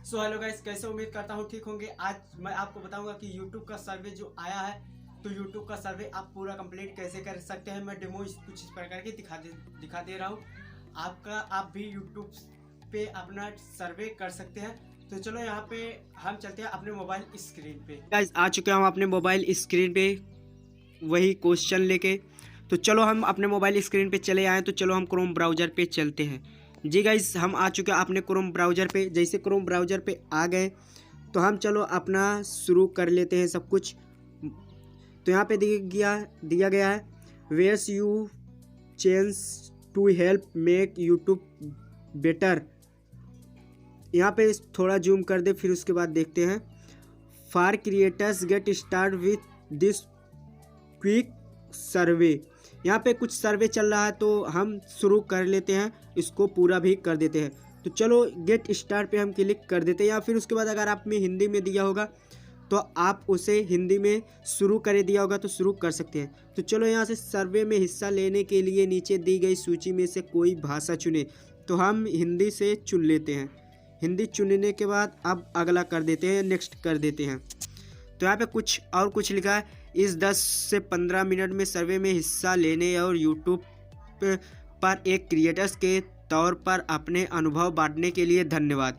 So hello guys, कैसे उम्मीद करता हूँ ठीक होंगे। आज मैं आपको बताऊंगा कि यूट्यूब का सर्वे जो आया है, तो यूट्यूब का सर्वे आप पूरा कंप्लीट कैसे कर सकते हैं। मैं डेमो कुछ इस प्रकार की दिखा दे रहा हूँ। आप भी यूट्यूब पे अपना सर्वे कर सकते हैं। तो चलो यहाँ पे हम चलते हैं अपने मोबाइल स्क्रीन पे। गाइस आ चुके हैं हम अपने मोबाइल स्क्रीन पे वही क्वेश्चन लेके। तो चलो हम अपने मोबाइल स्क्रीन पे चले आए। तो चलो हम क्रोम ब्राउज़र पे चलते हैं। जी गाइस, हम आ चुके हैं अपने क्रोम ब्राउज़र पे। जैसे क्रोम ब्राउज़र पे आ गए तो हम चलो अपना शुरू कर लेते हैं सब कुछ। तो यहाँ पे दिया गया है where's you change to help make YouTube better. यहाँ पे थोड़ा जूम कर दे, फिर उसके बाद देखते हैं। For creators get start with this quick survey. यहाँ पे कुछ सर्वे चल रहा है तो हम शुरू कर लेते हैं, इसको पूरा भी कर देते हैं। तो चलो गेट स्टार्ट पे हम क्लिक कर देते हैं, या फिर उसके बाद अगर आप में हिंदी में दिया होगा तो आप उसे हिंदी में शुरू कर दिया होगा तो शुरू कर सकते हैं। तो चलो यहाँ से सर्वे में हिस्सा लेने के लिए नीचे दी गई सूची में से कोई भाषा चुने। तो हम हिंदी से चुन लेते हैं। हिंदी चुनने के बाद अब अगला कर देते हैं, नेक्स्ट कर देते हैं। तो यहाँ पे कुछ लिखा है, इस 10 से 15 मिनट में सर्वे में हिस्सा लेने और यूट्यूब पर एक क्रिएटर्स के तौर पर अपने अनुभव बांटने के लिए धन्यवाद।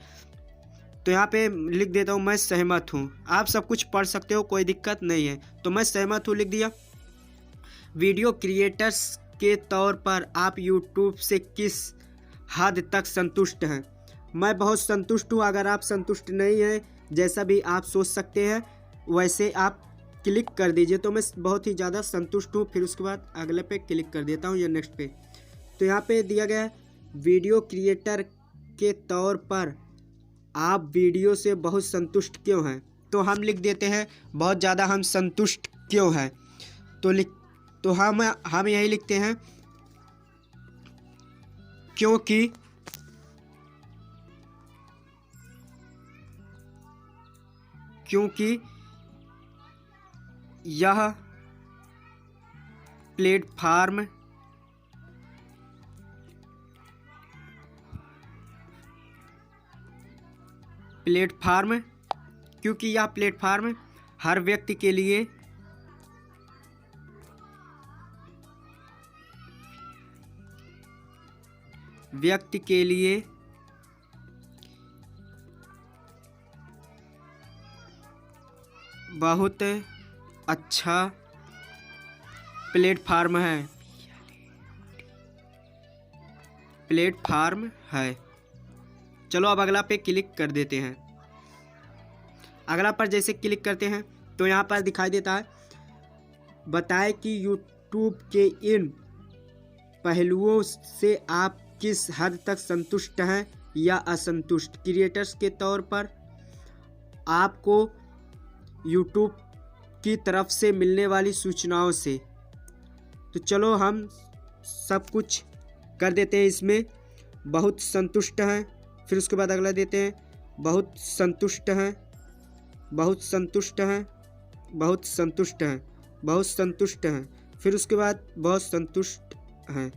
तो यहाँ पे लिख देता हूँ मैं सहमत हूँ। आप सब कुछ पढ़ सकते हो, कोई दिक्कत नहीं है। तो मैं सहमत हूँ लिख दिया। वीडियो क्रिएटर्स के तौर पर आप यूट्यूब से किस हद तक संतुष्ट हैं? मैं बहुत संतुष्ट हूँ। अगर आप संतुष्ट नहीं हैं, जैसा भी आप सोच सकते हैं वैसे आप क्लिक कर दीजिए। तो मैं बहुत ही ज़्यादा संतुष्ट हूँ। फिर उसके बाद अगले पे क्लिक कर देता हूँ या नेक्स्ट पे। तो यहाँ पे दिया गया है वीडियो क्रिएटर के तौर पर आप वीडियो से बहुत संतुष्ट क्यों हैं? तो हम लिख देते हैं बहुत ज़्यादा हम संतुष्ट क्यों हैं। तो हम यही लिखते हैं क्योंकि यह प्लेटफार्म हर व्यक्ति के लिए बहुत अच्छा प्लेटफार्म है। चलो अब अगला पे क्लिक कर देते हैं। अगला पर जैसे क्लिक करते हैं तो यहाँ पर दिखाई देता है, बताएं कि यूट्यूब के इन पहलुओं से आप किस हद तक संतुष्ट हैं या असंतुष्ट। क्रिएटर्स के तौर पर आपको यूट्यूब की तरफ से मिलने वाली सूचनाओं से। तो चलो हम सब कुछ कर देते हैं इसमें। बहुत संतुष्ट हैं, फिर उसके बाद अगला देते हैं बहुत संतुष्ट हैं, बहुत संतुष्ट हैं, बहुत संतुष्ट हैं, बहुत संतुष्ट हैं, फिर उसके बाद बहुत संतुष्ट हैं।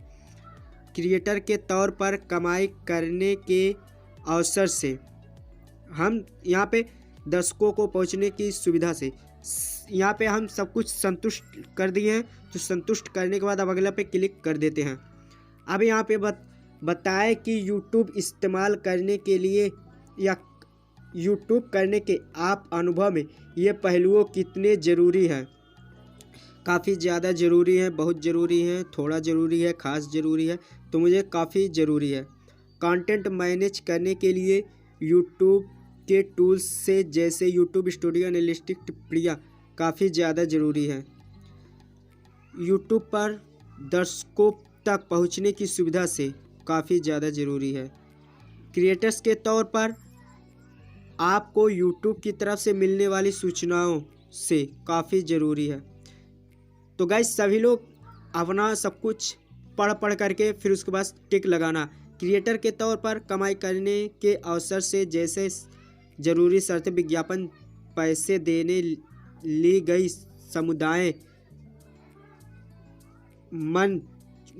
क्रिएटर के तौर पर कमाई करने के अवसर से, हम यहाँ पे दर्शकों को पहुँचने की सुविधा से, यहाँ पे हम सब कुछ संतुष्ट कर दिए हैं। तो संतुष्ट करने के बाद अब अगला पे क्लिक कर देते हैं। अब यहाँ पे बताएं कि यूट्यूब इस्तेमाल करने के लिए या यूट्यूब करने के आप अनुभव में ये पहलुओं कितने ज़रूरी हैं। काफ़ी ज़्यादा ज़रूरी है, बहुत ज़रूरी है, थोड़ा ज़रूरी है, ख़ास ज़रूरी है। तो मुझे काफ़ी ज़रूरी है। कंटेंट मैनेज करने के लिए यूट्यूब के टूल्स से जैसे यूट्यूब स्टूडियो एनालिटिक्स प्रिया काफ़ी ज़्यादा ज़रूरी है। यूट्यूब पर दर्शकों तक पहुंचने की सुविधा से काफ़ी ज़्यादा ज़रूरी है। क्रिएटर्स के तौर पर आपको यूट्यूब की तरफ से मिलने वाली सूचनाओं से काफ़ी ज़रूरी है। तो गाइस सभी लोग अपना सब कुछ पढ़ करके फिर उसके बाद टिक लगाना। क्रिएटर के तौर पर कमाई करने के अवसर से जैसे ज़रूरी शर्त विज्ञापन, पैसे देने, ली गई समुदाय,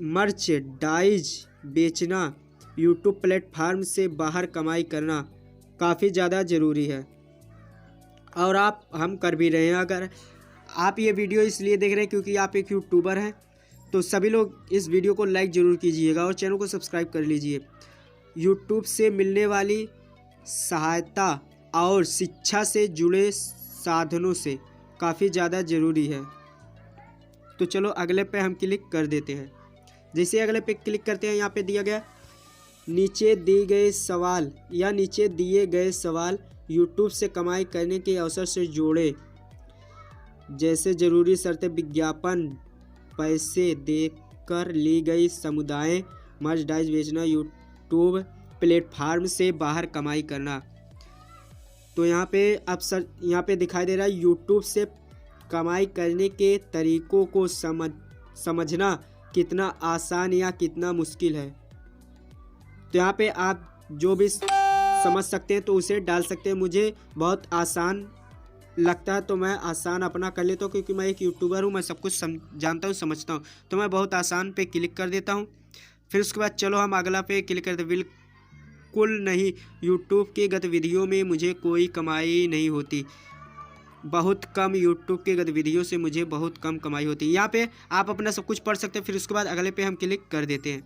मर्चेंडाइज बेचना, यूट्यूब प्लेटफार्म से बाहर कमाई करना काफ़ी ज़्यादा ज़रूरी है और हम कर भी रहे हैं। अगर आप ये वीडियो इसलिए देख रहे हैं क्योंकि आप एक यूट्यूबर हैं, तो सभी लोग इस वीडियो को लाइक ज़रूर कीजिएगा और चैनल को सब्सक्राइब कर लीजिए। यूट्यूब से मिलने वाली सहायता और शिक्षा से जुड़े साधनों से काफ़ी ज़्यादा ज़रूरी है। तो चलो अगले पे हम क्लिक कर देते हैं। जैसे अगले पे क्लिक करते हैं, यहाँ पे दिया गया नीचे दिए गए सवाल यूट्यूब से कमाई करने के अवसर से जोड़े, जैसे ज़रूरी शर्तें, विज्ञापन, पैसे देकर ली गई समुदाय, मर्चेंडाइज बेचना, यूट्यूब प्लेटफार्म से बाहर कमाई करना। तो यहाँ पे दिखाई दे रहा है यूट्यूब से कमाई करने के तरीकों को समझना कितना आसान या कितना मुश्किल है। तो यहाँ पे आप जो भी समझ सकते हैं तो उसे डाल सकते हैं। मुझे बहुत आसान लगता है तो मैं आसान अपना कर लेता हूँ, क्योंकि मैं एक यूट्यूबर हूँ, मैं सब कुछ जानता हूँ, समझता हूँ, तो मैं बहुत आसान पे क्लिक कर देता हूँ। फिर उसके बाद चलो हम अगला पे क्लिक करते हैं। बिल्कुल नहीं, यूट्यूब की गतिविधियों में मुझे कोई कमाई नहीं होती, बहुत कम। यूट्यूब की गतिविधियों से मुझे बहुत कम कमाई होती है। यहाँ पे आप अपना सब कुछ पढ़ सकते हैं। फिर उसके बाद अगले पे हम क्लिक कर देते हैं।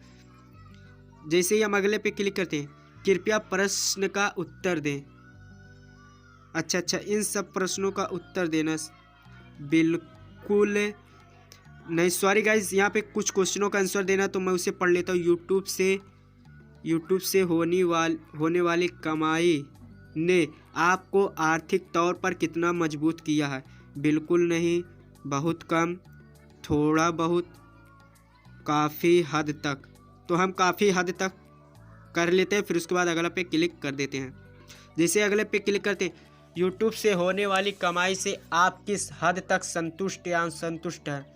जैसे ही हम अगले पे क्लिक करते हैं, कृपया प्रश्न का उत्तर दें। अच्छा, इन सब प्रश्नों का उत्तर देना बिल्कुल नहीं, सॉरी गाइस, यहाँ पे कुछ क्वेश्चनों का आंसर देना, तो मैं उसे पढ़ लेता हूँ। यूट्यूब से होने वाली कमाई ने आपको आर्थिक तौर पर कितना मजबूत किया है? बिल्कुल नहीं, बहुत कम, थोड़ा बहुत, काफ़ी हद तक। तो हम काफ़ी हद तक कर लेते हैं। फिर उसके बाद अगला पे क्लिक कर देते हैं। जैसे अगले पे क्लिक करते हैं, यूट्यूब से होने वाली कमाई से आप किस हद तक संतुष्ट या असंतुष्ट हैं?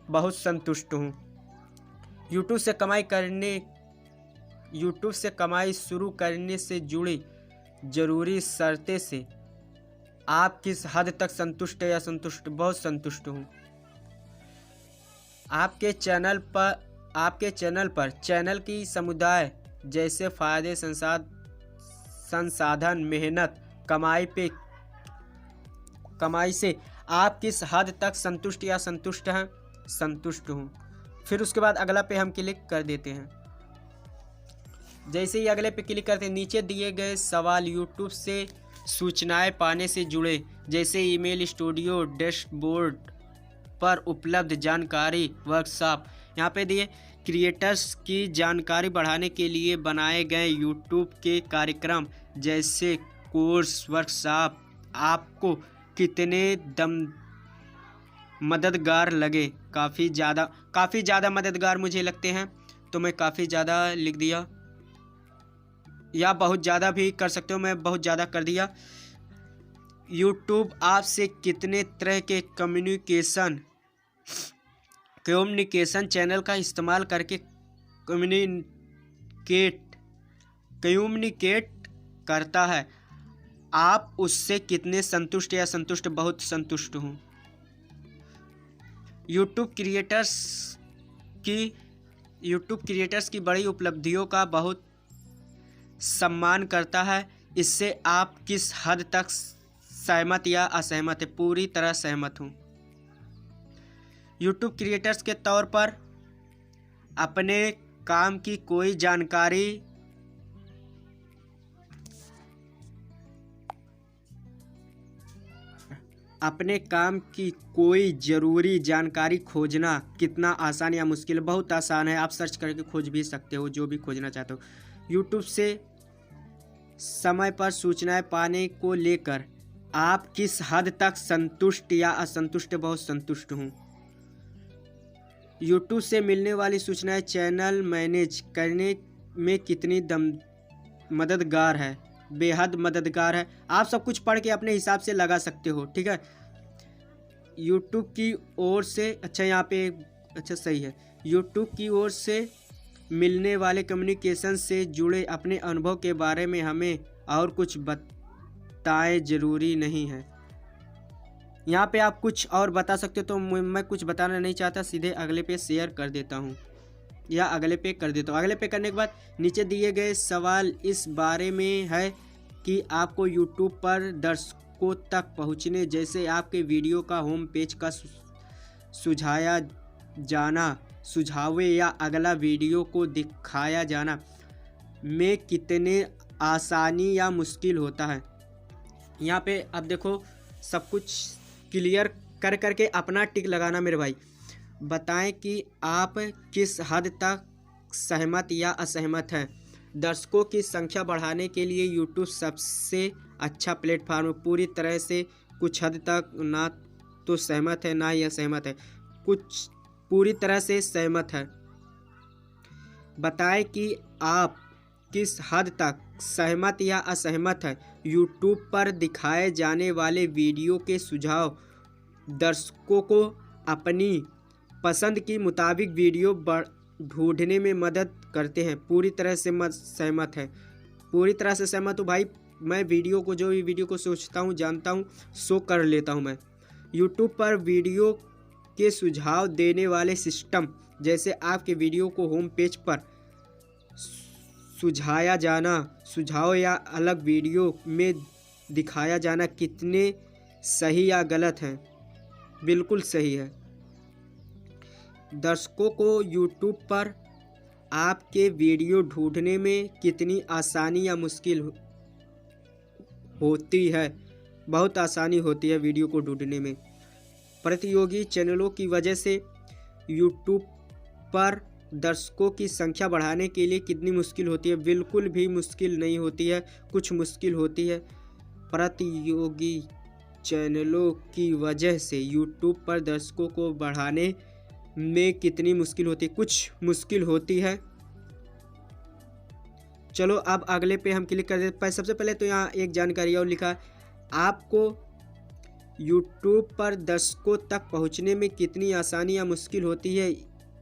बहुत संतुष्ट हूँ। यूट्यूब से कमाई शुरू करने से जुड़ी ज़रूरी शर्तें से आप किस हद तक संतुष्ट या असंतुष्ट? बहुत संतुष्ट हूँ। आपके चैनल पर चैनल की समुदाय जैसे फ़ायदे, संसाधन, मेहनत, कमाई से आप किस हद तक संतुष्ट या संतुष्ट हैं? संतुष्ट हूँ। फिर उसके बाद अगला पे हम क्लिक कर देते हैं। जैसे ही अगले पे क्लिक करते हैं, नीचे दिए गए सवाल यूट्यूब से सूचनाएं पाने से जुड़े, जैसे ईमेल, स्टूडियो, डैशबोर्ड पर उपलब्ध जानकारी, वर्कशॉप। यहाँ पे दिए क्रिएटर्स की जानकारी बढ़ाने के लिए बनाए गए यूट्यूब के कार्यक्रम, जैसे कोर्स, वर्कशॉप आपको कितने मददगार लगे? काफ़ी ज़्यादा मददगार मुझे लगते हैं, तो मैं काफ़ी ज़्यादा लिख दिया, या बहुत ज़्यादा भी कर सकते हो, मैं बहुत ज़्यादा कर दिया। यूट्यूब आपसे कितने तरह के कम्युनिकेशन चैनल का इस्तेमाल करके कम्युनिकेट करता है? आप उससे कितने संतुष्ट या संतुष्ट? बहुत संतुष्ट हूँ। यूट्यूब क्रिएटर्स की बड़ी उपलब्धियों का बहुत सम्मान करता है, इससे आप किस हद तक सहमत या असहमत है? पूरी तरह सहमत हूँ। यूट्यूब क्रिएटर्स के तौर पर अपने काम की कोई ज़रूरी जानकारी खोजना कितना आसान या मुश्किल? बहुत आसान है, आप सर्च करके खोज भी सकते हो जो भी खोजना चाहते हो। यूट्यूब से समय पर सूचनाएं पाने को लेकर आप किस हद तक संतुष्ट या असंतुष्ट? बहुत संतुष्ट हूँ। यूट्यूब से मिलने वाली सूचनाएं चैनल मैनेज करने में कितनी मददगार है? बेहद मददगार है। आप सब कुछ पढ़ के अपने हिसाब से लगा सकते हो, ठीक है। यूट्यूब की ओर से यहाँ पे सही है। यूट्यूब की ओर से मिलने वाले कम्युनिकेशन से जुड़े अपने अनुभव के बारे में हमें और कुछ बताएं, ज़रूरी नहीं है। यहाँ पे आप कुछ और बता सकते हो, तो मैं कुछ बताना नहीं चाहता, सीधे अगले पे शेयर कर देता हूँ या अगले पे कर देता हूँ। अगले पे करने के बाद नीचे दिए गए सवाल इस बारे में है कि आपको यूट्यूब पर दर्शकों तक पहुंचने जैसे आपके वीडियो का होम पेज का सुझाया जाना, सुझावे या अगला वीडियो को दिखाया जाना में कितने आसानी या मुश्किल होता है। यहाँ पे अब देखो सब कुछ क्लियर कर करके अपना टिक लगाना मेरे भाई। बताएं कि आप किस हद तक सहमत या असहमत हैं। दर्शकों की संख्या बढ़ाने के लिए यूट्यूब सबसे अच्छा प्लेटफॉर्म है। पूरी तरह से कुछ हद तक ना तो सहमत है ना ही असहमत है, कुछ पूरी तरह से सहमत है। बताएं कि आप किस हद तक सहमत या असहमत है। यूट्यूब पर दिखाए जाने वाले वीडियो के सुझाव दर्शकों को अपनी पसंद के मुताबिक वीडियो ढूंढने में मदद करते हैं। पूरी तरह से सहमत है, पूरी तरह से सहमत हूँ भाई। मैं वीडियो को जो भी वीडियो को सोचता हूँ जानता हूँ सो कर लेता हूँ मैं। यूट्यूब पर वीडियो के सुझाव देने वाले सिस्टम जैसे आपके वीडियो को होम पेज पर सुझाया जाना, सुझाव या अलग वीडियो में दिखाया जाना कितने सही या गलत हैं। बिल्कुल सही है। दर्शकों को यूट्यूब पर आपके वीडियो ढूंढने में कितनी आसानी या मुश्किल होती है। बहुत आसानी होती है वीडियो को ढूंढने में। प्रतियोगी चैनलों की वजह से यूट्यूब पर दर्शकों की संख्या बढ़ाने के लिए कितनी मुश्किल होती है। बिल्कुल भी मुश्किल नहीं होती है, कुछ मुश्किल होती है। प्रतियोगी चैनलों की वजह से यूट्यूब पर दर्शकों को बढ़ाने में कितनी मुश्किल होती है, कुछ मुश्किल होती है। चलो अब अगले पे हम क्लिक कर देते हैं। सबसे पहले तो यहाँ एक जानकारी और लिखा है, आपको यूट्यूब पर दर्शकों तक पहुँचने में कितनी आसानी या मुश्किल होती है,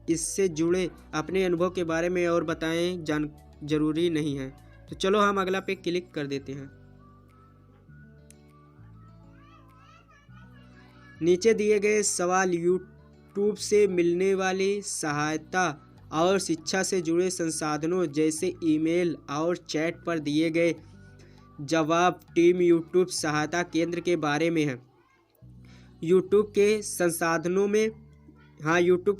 इससे जुड़े अपने अनुभव के बारे में और बताएं। जरूरी नहीं है। तो चलो हम अगला पे क्लिक कर देते हैं। नीचे दिए गए सवाल यूट्यूब से मिलने वाली सहायता और शिक्षा से जुड़े संसाधनों जैसे ईमेल और चैट पर दिए गए जवाब टीम यूट्यूब सहायता केंद्र के बारे में है। यूट्यूब के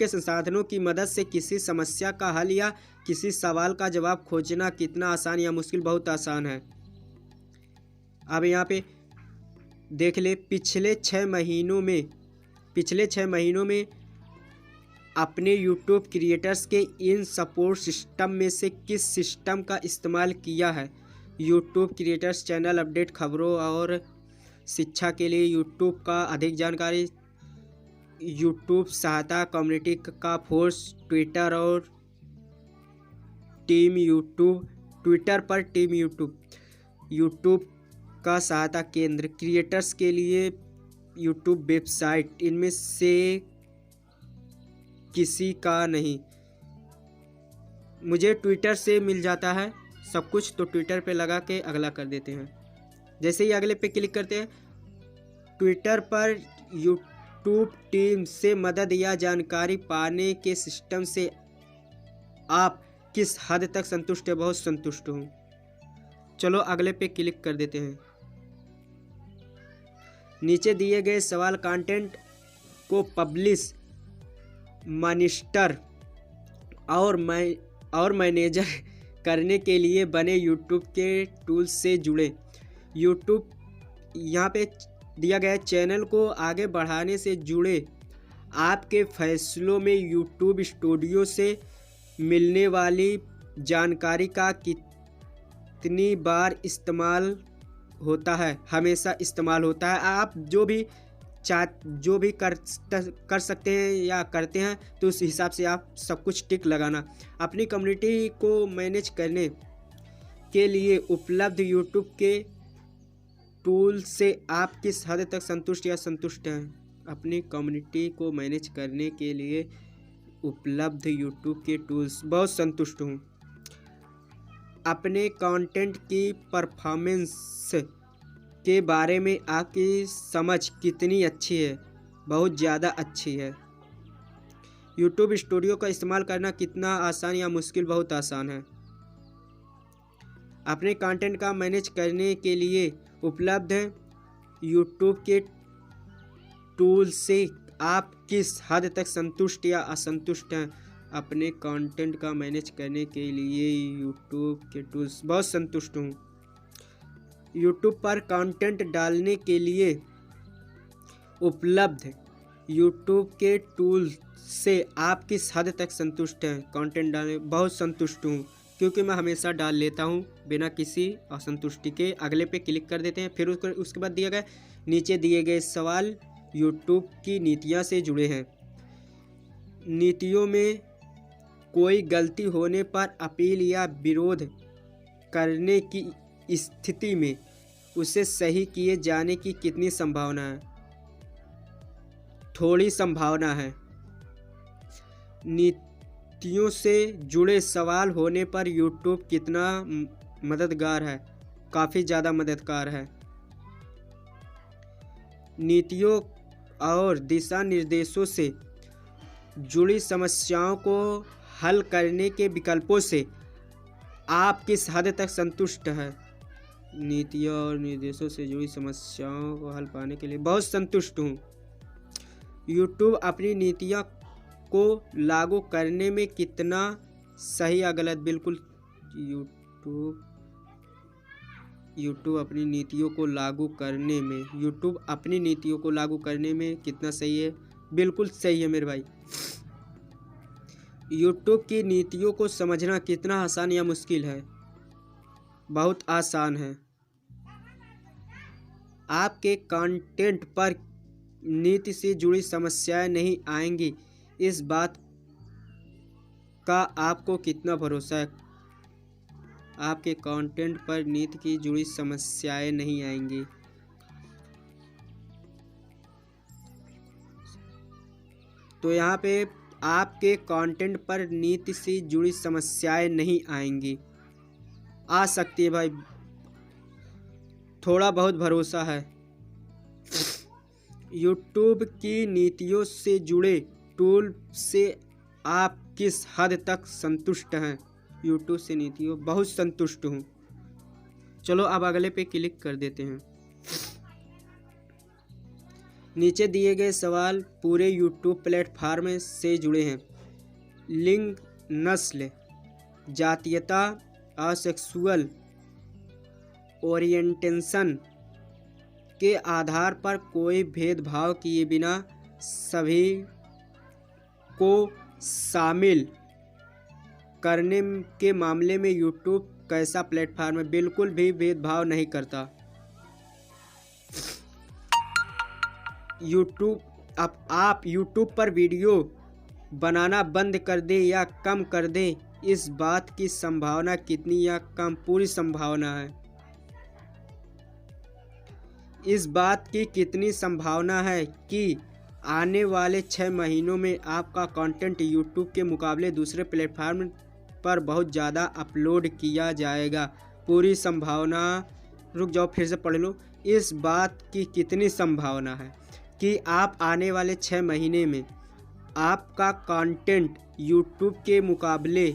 संसाधनों की मदद से किसी समस्या का हल या किसी सवाल का जवाब खोजना कितना आसान या मुश्किल। बहुत आसान है। अब यहाँ पे देख ले, पिछले 6 महीनों में अपने यूट्यूब क्रिएटर्स के इन सपोर्ट सिस्टम में से किस सिस्टम का इस्तेमाल किया है। यूट्यूब क्रिएटर्स चैनल अपडेट, खबरों और शिक्षा के लिए यूट्यूब का अधिक जानकारी, यूट्यूब सहायता, कम्युनिटी का फोर्स, ट्विटर और टीम यूट्यूब, ट्विटर पर टीम यूट्यूब का सहायता केंद्र, क्रिएटर्स के लिए यूट्यूब वेबसाइट। इनमें से किसी का नहीं। मुझे ट्विटर से मिल जाता है सब कुछ, तो ट्विटर पे लगा के अगला कर देते हैं। जैसे ही अगले पे क्लिक करते हैं, ट्विटर पर यूट्यूब टीम से मदद या जानकारी पाने के सिस्टम से आप किस हद तक संतुष्ट है। बहुत संतुष्ट हूँ। चलो अगले पे क्लिक कर देते हैं। नीचे दिए गए सवाल कंटेंट को पब्लिश, मॉनिटर और मैनेजर करने के लिए बने यूट्यूब के टूल्स से जुड़े। यूट्यूब यहाँ पे दिया गया चैनल को आगे बढ़ाने से जुड़े आपके फैसलों में यूट्यूब स्टूडियो से मिलने वाली जानकारी का कितनी बार इस्तेमाल होता है। हमेशा इस्तेमाल होता है। आप जो भी कर सकते हैं या करते हैं, तो उस हिसाब से आप सब कुछ टिक लगाना। अपनी कम्युनिटी को मैनेज करने के लिए उपलब्ध यूट्यूब के टूल से आप किस हद तक संतुष्ट या संतुष्ट हैं। अपनी कम्युनिटी को मैनेज करने के लिए उपलब्ध यूट्यूब के टूल्स, बहुत संतुष्ट हूँ। अपने कंटेंट की परफॉर्मेंस के बारे में आपकी समझ कितनी अच्छी है। बहुत ज़्यादा अच्छी है। यूट्यूब स्टूडियो का इस्तेमाल करना कितना आसान या मुश्किल। बहुत आसान है। अपने कंटेंट का मैनेज करने के लिए उपलब्ध है यूट्यूब के टूल से आप किस हद तक संतुष्ट या असंतुष्ट हैं। अपने कंटेंट का मैनेज करने के लिए यूट्यूब के टूल्स बहुत संतुष्ट हूँ। यूट्यूब पर कंटेंट डालने के लिए उपलब्ध यूट्यूब के टूल से आप किस हद तक संतुष्ट हैं। कंटेंट डालने बहुत संतुष्ट हूँ, क्योंकि मैं हमेशा डाल लेता हूँ बिना किसी असंतुष्टि के। अगले पे क्लिक कर देते हैं। फिर उसके बाद दिया गया नीचे दिए गए सवाल यूट्यूब की नीतियाँ से जुड़े हैं। नीतियों में कोई गलती होने पर अपील या विरोध करने की स्थिति में उसे सही किए जाने की कितनी संभावना है। थोड़ी संभावना है। नीतियों से जुड़े सवाल होने पर यूट्यूब कितना मददगार है। काफ़ी ज़्यादा मददगार है। नीतियों और दिशा निर्देशों से जुड़ी समस्याओं को हल करने के विकल्पों से आप किस हद तक संतुष्ट हैं। नीतियों और निर्देशों से जुड़ी समस्याओं को हल पाने के लिए बहुत संतुष्ट हूँ। यूट्यूब अपनी नीतियों को लागू करने में कितना सही या गलत। बिल्कुल यूट्यूब अपनी नीतियों को लागू करने में कितना सही है। बिल्कुल सही है मेरे भाई। यूट्यूब की नीतियों को समझना कितना आसान या मुश्किल है। बहुत आसान है। आपके कंटेंट पर नीति से जुड़ी समस्याएं नहीं आएंगी, इस बात का आपको कितना भरोसा है। आपके कंटेंट पर नीति की जुड़ी समस्याएं नहीं आएंगी। तो यहाँ पे आपके कंटेंट पर नीति से जुड़ी समस्याएं नहीं आएंगी। आ सकती है भाई, थोड़ा बहुत भरोसा है। यूट्यूब की नीतियों से जुड़े टूल से आप किस हद तक संतुष्ट हैं। यूट्यूब से नीतियों बहुत संतुष्ट हूँ। चलो अब अगले पे क्लिक कर देते हैं। नीचे दिए गए सवाल पूरे यूट्यूब प्लेटफार्म से जुड़े हैं। लिंग, नस्ल, जातीयता, असेक्सुअल ओरिएंटेशन के आधार पर कोई भेदभाव किए बिना सभी को शामिल करने के मामले में यूट्यूब कैसा प्लेटफार्म है। बिल्कुल भी भेदभाव नहीं करता यूट्यूब। अब आप यूट्यूब पर वीडियो बनाना बंद कर दें या कम कर दें, इस बात की संभावना कितनी या कम। पूरी संभावना है। इस बात की कितनी संभावना है कि आने वाले 6 महीनों में आपका कंटेंट यूट्यूब के मुकाबले दूसरे प्लेटफार्म पर बहुत ज़्यादा अपलोड किया जाएगा। पूरी संभावना। रुक जाओ, फिर से पढ़ लो। इस बात की कितनी संभावना है कि आप आने वाले 6 महीने में आपका कंटेंट यूट्यूब के मुकाबले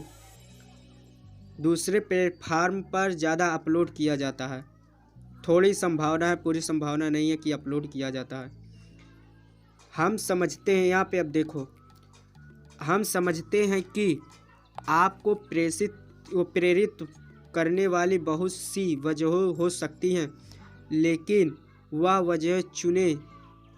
दूसरे प्लेटफार्म पर ज़्यादा अपलोड किया जाता है। थोड़ी संभावना है, पूरी संभावना नहीं है कि अपलोड किया जाता है। हम समझते हैं, यहाँ पे अब देखो, हम समझते हैं कि आपको प्रेरित करने वाली बहुत सी वजहों हो सकती हैं, लेकिन वह वजह चुने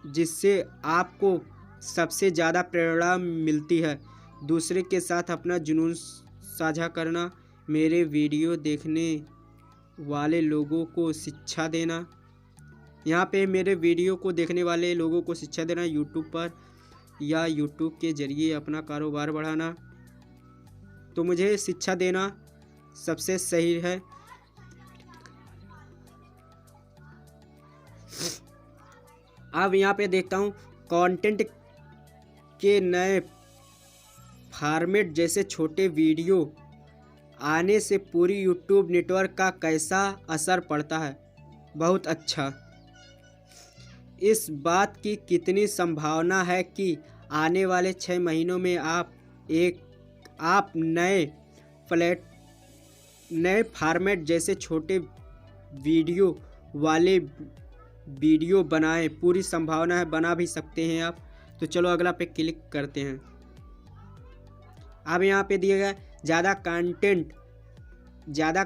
जिससे आपको सबसे ज़्यादा प्रेरणा मिलती है। दूसरे के साथ अपना जुनून साझा करना, मेरे वीडियो देखने वाले लोगों को शिक्षा देना। यहाँ पे मेरे वीडियो को देखने वाले लोगों को शिक्षा देना यूट्यूब पर, या यूट्यूब के ज़रिए अपना कारोबार बढ़ाना। तो मुझे शिक्षा देना सबसे सही है। अब यहाँ पे देखता हूँ कंटेंट के नए फॉर्मेट जैसे छोटे वीडियो आने से पूरी यूट्यूब नेटवर्क का कैसा असर पड़ता है। बहुत अच्छा। इस बात की कितनी संभावना है कि आने वाले 6 महीनों में आप नए फॉर्मेट जैसे छोटे वीडियो वाले वीडियो बनाएं, पूरी संभावना है, बना भी सकते हैं आप। तो चलो अगला पे क्लिक करते हैं। अब यहाँ पे दिया गया ज़्यादा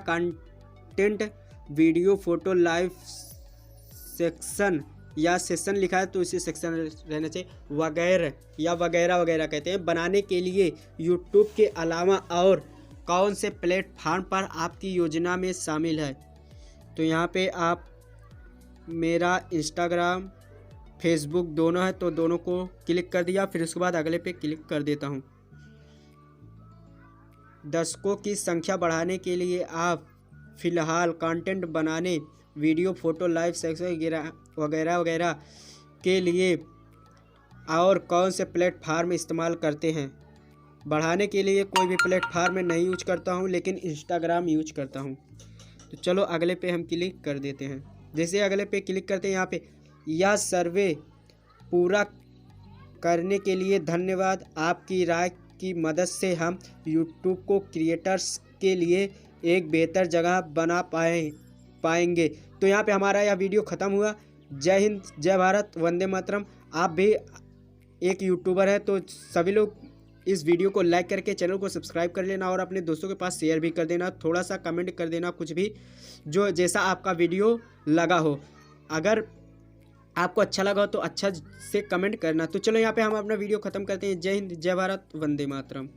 content video, photo, live section या सेशन लिखा है तो इसी सेक्शन रहना चाहिए, वगैरह या वगैरह वगैरह कहते हैं। बनाने के लिए यूट्यूब के अलावा और कौन से प्लेटफार्म पर आपकी योजना में शामिल है? तो यहाँ पे आप मेरा इंस्टाग्राम, फेसबुक दोनों है तो दोनों को क्लिक कर दिया। फिर उसके बाद अगले पे क्लिक कर देता हूँ। दर्शकों की संख्या बढ़ाने के लिए आप फ़िलहाल कंटेंट बनाने, वीडियो, फोटो, लाइव सेक्शन वगैरह वगैरह के लिए और कौन से प्लेटफार्म इस्तेमाल करते हैं? बढ़ाने के लिए कोई भी प्लेटफार्म में नहीं यूज करता हूँ, लेकिन इंस्टाग्राम यूज करता हूँ। तो चलो अगले पे हम क्लिक कर देते हैं। जैसे अगले पे क्लिक करते हैं, यहाँ पे यह सर्वे पूरा करने के लिए धन्यवाद। आपकी राय की मदद से हम यूट्यूब को क्रिएटर्स के लिए एक बेहतर जगह बना पाएंगे। तो यहाँ पे हमारा यह वीडियो ख़त्म हुआ। जय हिंद, जय भारत, वंदे मातरम। आप भी एक यूट्यूबर है तो सभी लोग इस वीडियो को लाइक करके चैनल को सब्सक्राइब कर लेना और अपने दोस्तों के पास शेयर भी कर देना। थोड़ा सा कमेंट कर देना, कुछ भी जो जैसा आपका वीडियो लगा हो। अगर आपको अच्छा लगा हो तो अच्छा से कमेंट करना। तो चलो यहाँ पे हम अपना वीडियो ख़त्म करते हैं। जय हिंद, जय भारत, वंदे मातरम।